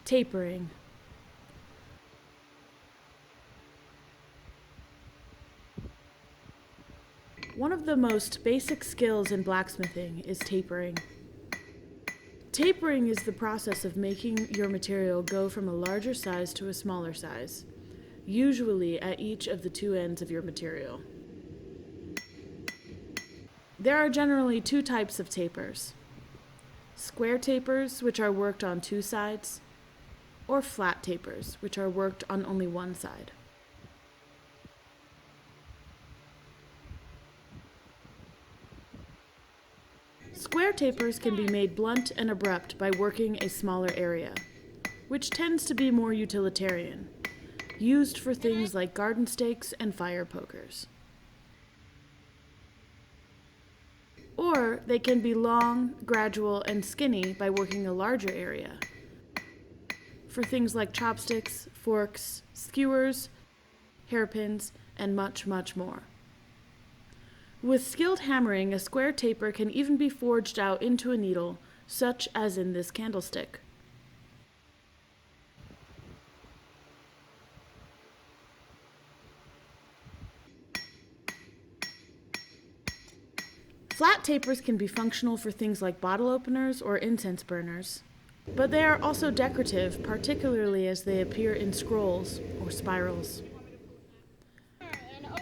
Tapering. One of the most basic skills in blacksmithing is tapering. Tapering is the process of making your material go from a larger size to a smaller size, usually at each of the two ends of your material. There are generally two types of tapers: square tapers, which are worked on two sides, or flat tapers, which are worked on only one side. Square tapers can be made blunt and abrupt by working a smaller area, which tends to be more utilitarian, used for things like garden stakes and fire pokers. Or they can be long, gradual, and skinny by working a larger area, for things like chopsticks, forks, skewers, hairpins, and much, much more. With skilled hammering, a square taper can even be forged out into a needle, such as in this candlestick. Flat tapers can be functional for things like bottle openers or incense burners, but they are also decorative, particularly as they appear in scrolls or spirals.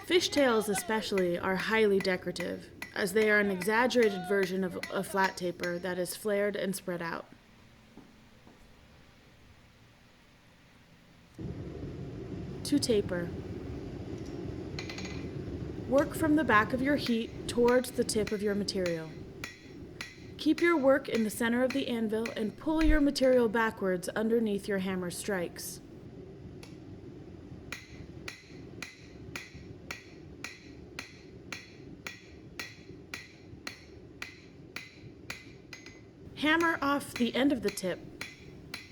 Fishtails especially are highly decorative, as they are an exaggerated version of a flat taper that is flared and spread out. To taper. Work from the back of your heat towards the tip of your material. Keep your work in the center of the anvil and pull your material backwards underneath your hammer strikes. Hammer off the end of the tip.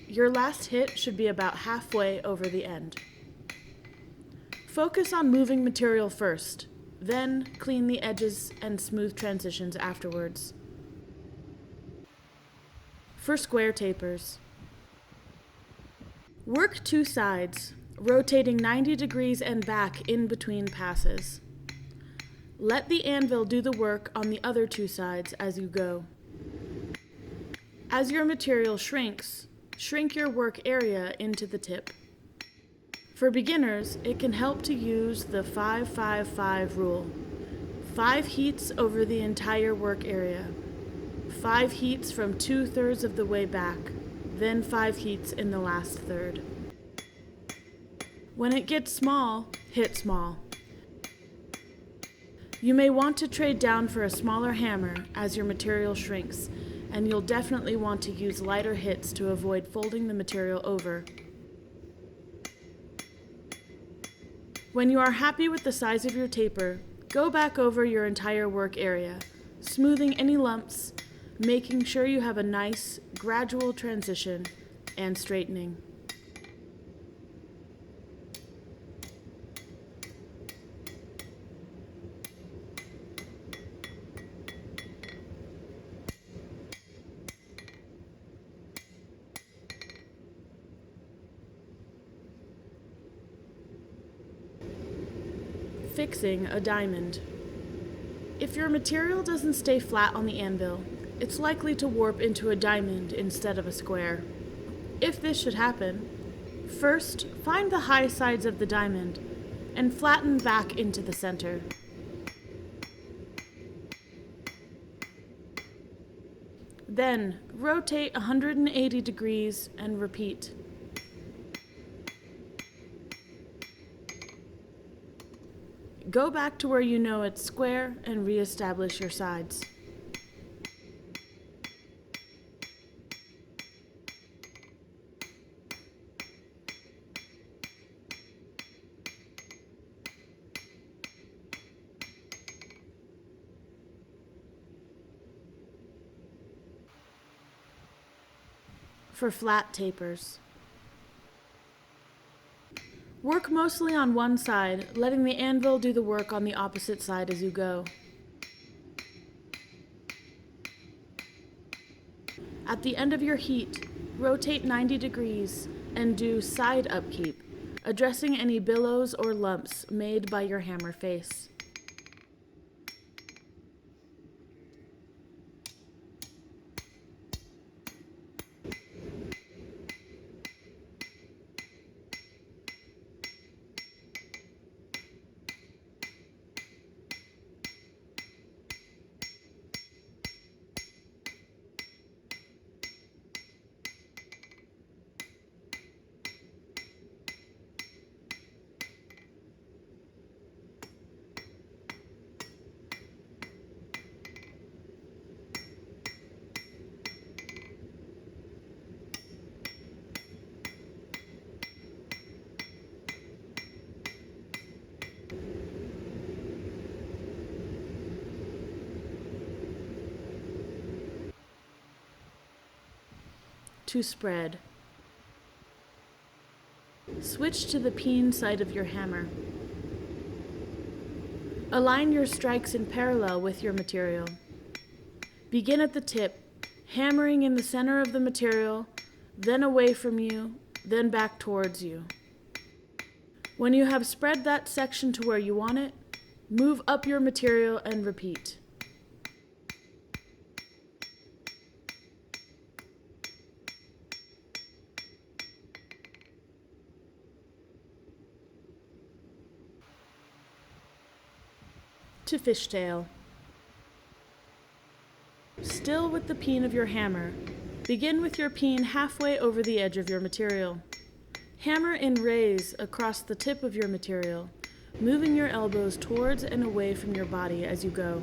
Your last hit should be about halfway over the end. Focus on moving material first, then clean the edges and smooth transitions afterwards. For square tapers. Work two sides, rotating 90 degrees and back in between passes. Let the anvil do the work on the other two sides as you go. As your material shrinks, shrink your work area into the tip. For beginners, it can help to use the 5-5-5 rule. 5 heats over the entire work area. 5 heats from 2/3 of the way back, then 5 heats in the last third. When it gets small, hit small. You may want to trade down for a smaller hammer as your material shrinks, and you'll definitely want to use lighter hits to avoid folding the material over. When you are happy with the size of your taper, go back over your entire work area, smoothing any lumps, making sure you have a nice, gradual transition, and straightening. Fixing a diamond. If your material doesn't stay flat on the anvil, it's likely to warp into a diamond instead of a square. If this should happen, first find the high sides of the diamond and flatten back into the center. Then rotate 180 degrees and repeat. Go back to where you know it's square and reestablish your sides. For flat tapers. Work mostly on one side, letting the anvil do the work on the opposite side as you go. At the end of your heat, rotate 90 degrees and do side upkeep, addressing any billows or lumps made by your hammer face. To spread. Switch to the peen side of your hammer. Align your strikes in parallel with your material. Begin at the tip, hammering in the center of the material, then away from you, then back towards you. When you have spread that section to where you want it, move up your material and repeat. To fishtail. Still with the peen of your hammer, begin with your peen halfway over the edge of your material. Hammer in raise across the tip of your material, moving your elbows towards and away from your body as you go.